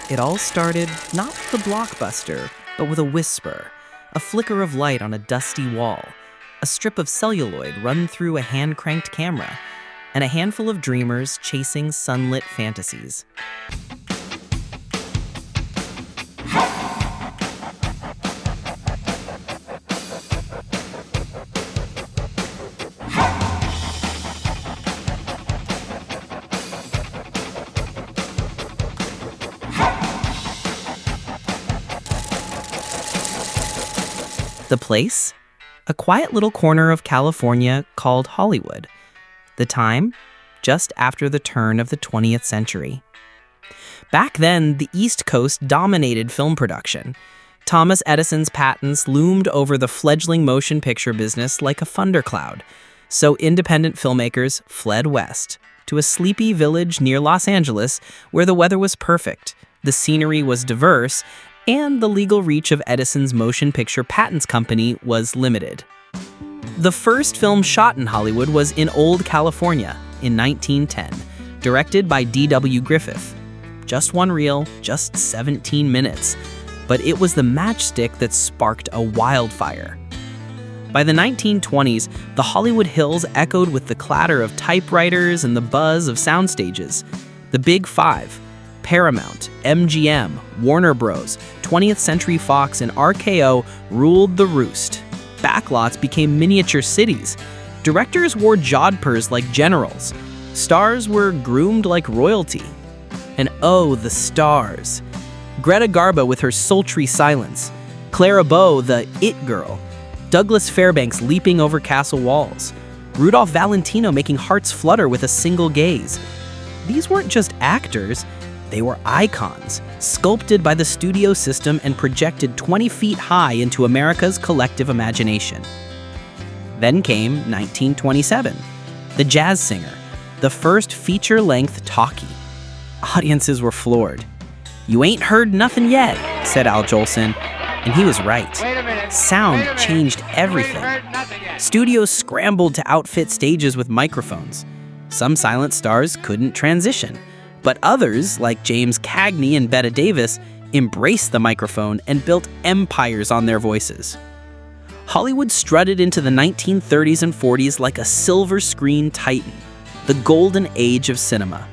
It all started not with a blockbuster, but with a whisper, a flicker of light on a dusty wall, a strip of celluloid run through a hand-cranked camera, and a handful of dreamers chasing sunlit fantasies. The place? A quiet little corner of California called Hollywood. The time? Just after the turn of the 20th century. Back then, the East Coast dominated film production. Thomas Edison's patents loomed over the fledgling motion picture business like a thundercloud. So independent filmmakers fled west, to a sleepy village near Los Angeles where the weather was perfect, the scenery was diverse, and the legal reach of Edison's motion picture patents company was limited. The first film shot in Hollywood was in Old California in 1910, directed by D.W. Griffith. Just one reel, just 17 minutes, but it was the matchstick that sparked a wildfire. By the 1920s, the Hollywood Hills echoed with the clatter of typewriters and the buzz of sound stages. The Big Five, Paramount, MGM, Warner Bros., 20th Century Fox, and RKO ruled the roost. Backlots became miniature cities. Directors wore jodhpurs like generals. Stars were groomed like royalty. And oh, the stars. Greta Garbo with her sultry silence. Clara Bow, the it girl. Douglas Fairbanks leaping over castle walls. Rudolph Valentino making hearts flutter with a single gaze. These weren't just actors. They were icons, sculpted by the studio system and projected 20 feet high into America's collective imagination. Then came 1927, The Jazz Singer, the first feature-length talkie. Audiences were floored. "You ain't heard nothing yet," said Al Jolson, and he was right. Sound changed everything. Studios scrambled to outfit stages with microphones. Some silent stars couldn't transition. But others, like James Cagney and Bette Davis, embraced the microphone and built empires on their voices. Hollywood strutted into the 1930s and 40s like a silver screen titan, the golden age of cinema.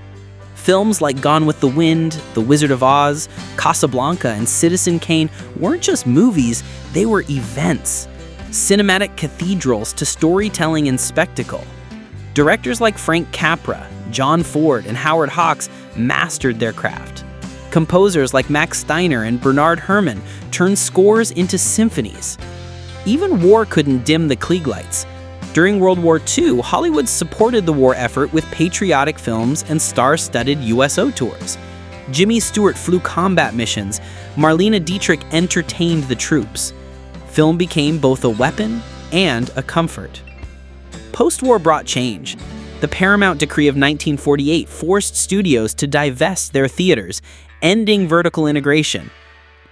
Films like Gone with the Wind, The Wizard of Oz, Casablanca, and Citizen Kane weren't just movies, they were events. Cinematic cathedrals to storytelling and spectacle. Directors like Frank Capra, John Ford, and Howard Hawks mastered their craft. Composers like Max Steiner and Bernard Herrmann turned scores into symphonies. Even war couldn't dim the Klieg lights. During World War II, Hollywood supported the war effort with patriotic films and star-studded USO tours. Jimmy Stewart flew combat missions. Marlene Dietrich entertained the troops. Film became both a weapon and a comfort. Post-war brought change. The Paramount Decree of 1948 forced studios to divest their theaters, ending vertical integration.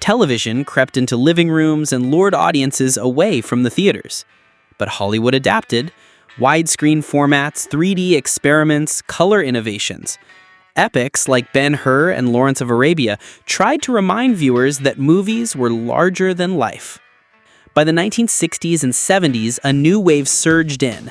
Television crept into living rooms and lured audiences away from the theaters. But Hollywood adapted. Widescreen formats, 3D experiments, color innovations. Epics like Ben-Hur and Lawrence of Arabia tried to remind viewers that movies were larger than life. By the 1960s and 70s, a new wave surged in.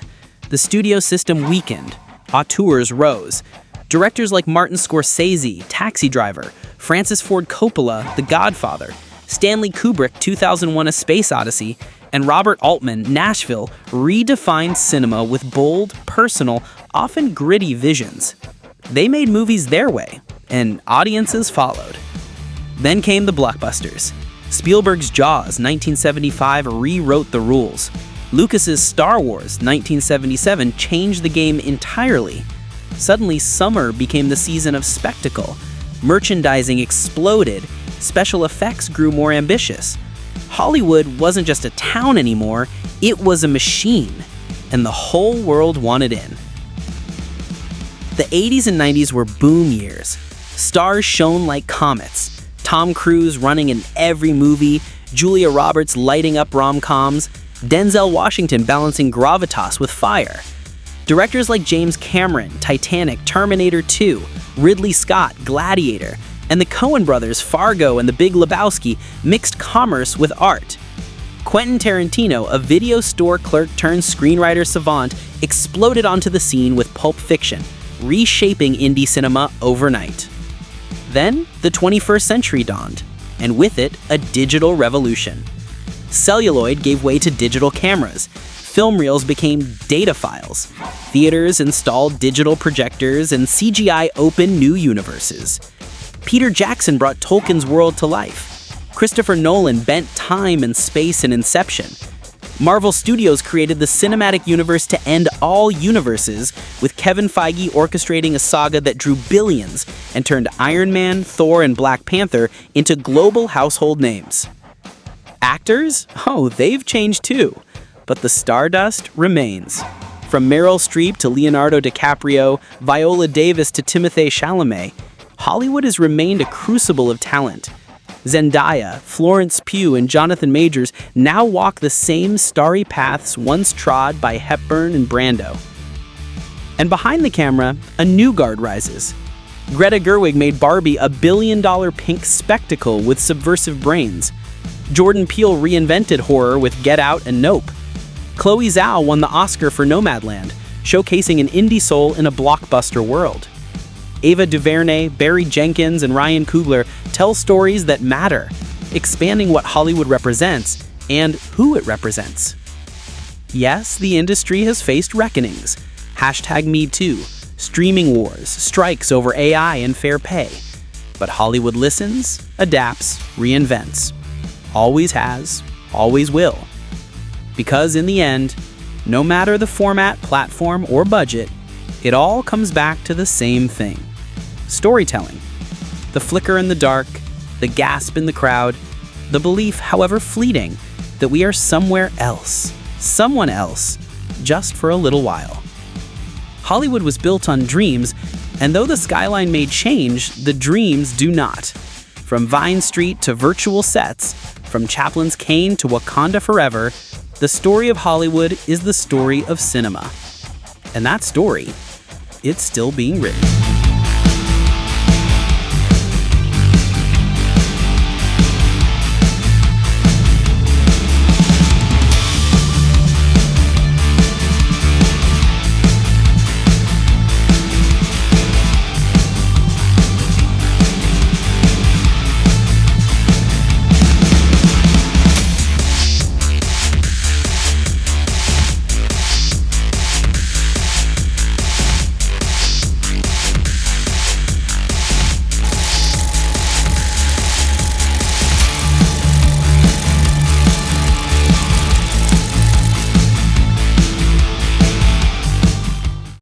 The studio system weakened. Auteurs rose. Directors like Martin Scorsese, Taxi Driver, Francis Ford Coppola, The Godfather, Stanley Kubrick, 2001: A Space Odyssey, and Robert Altman, Nashville, redefined cinema with bold, personal, often gritty visions. They made movies their way, and audiences followed. Then came the blockbusters. Spielberg's Jaws, 1975, rewrote the rules. Lucas's Star Wars, 1977, changed the game entirely. Suddenly, summer became the season of spectacle. Merchandising exploded. Special effects grew more ambitious. Hollywood wasn't just a town anymore, it was a machine, and the whole world wanted in. The 80s and 90s were boom years. Stars shone like comets. Tom Cruise running in every movie, Julia Roberts lighting up rom-coms, Denzel Washington balancing gravitas with fire. Directors like James Cameron, Titanic, Terminator 2, Ridley Scott, Gladiator, And the Coen brothers, Fargo and The Big Lebowski, mixed commerce with art. Quentin Tarantino, a video store clerk turned screenwriter savant, exploded onto the scene with Pulp Fiction, reshaping indie cinema overnight. Then, the 21st century dawned, and with it, a digital revolution. Celluloid gave way to digital cameras. Film reels became data files. Theaters installed digital projectors, and CGI opened new universes. Peter Jackson brought Tolkien's world to life. Christopher Nolan bent time and space in Inception. Marvel Studios created the cinematic universe to end all universes, with Kevin Feige orchestrating a saga that drew billions and turned Iron Man, Thor, and Black Panther into global household names. Actors? Oh, they've changed too. But the stardust remains. From Meryl Streep to Leonardo DiCaprio, Viola Davis to Timothée Chalamet, Hollywood has remained a crucible of talent. Zendaya, Florence Pugh, and Jonathan Majors now walk the same starry paths once trod by Hepburn and Brando. And behind the camera, a new guard rises. Greta Gerwig made Barbie a billion-dollar pink spectacle with subversive brains. Jordan Peele reinvented horror with Get Out and Nope. Chloe Zhao won the Oscar for Nomadland, showcasing an indie soul in a blockbuster world. Ava DuVernay, Barry Jenkins, and Ryan Coogler tell stories that matter, expanding what Hollywood represents and who it represents. Yes, the industry has faced reckonings. #MeToo, streaming wars, strikes over AI and fair pay. But Hollywood listens, adapts, reinvents. Always has, always will. Because in the end, no matter the format, platform, or budget, it all comes back to the same thing. Storytelling. The flicker in the dark, the gasp in the crowd, the belief, however fleeting, that we are somewhere else, someone else, just for a little while. Hollywood was built on dreams, and though the skyline may change, the dreams do not. From Vine Street to virtual sets, from Chaplin's Cane to Wakanda Forever, the story of Hollywood is the story of cinema. And that story, it's still being written.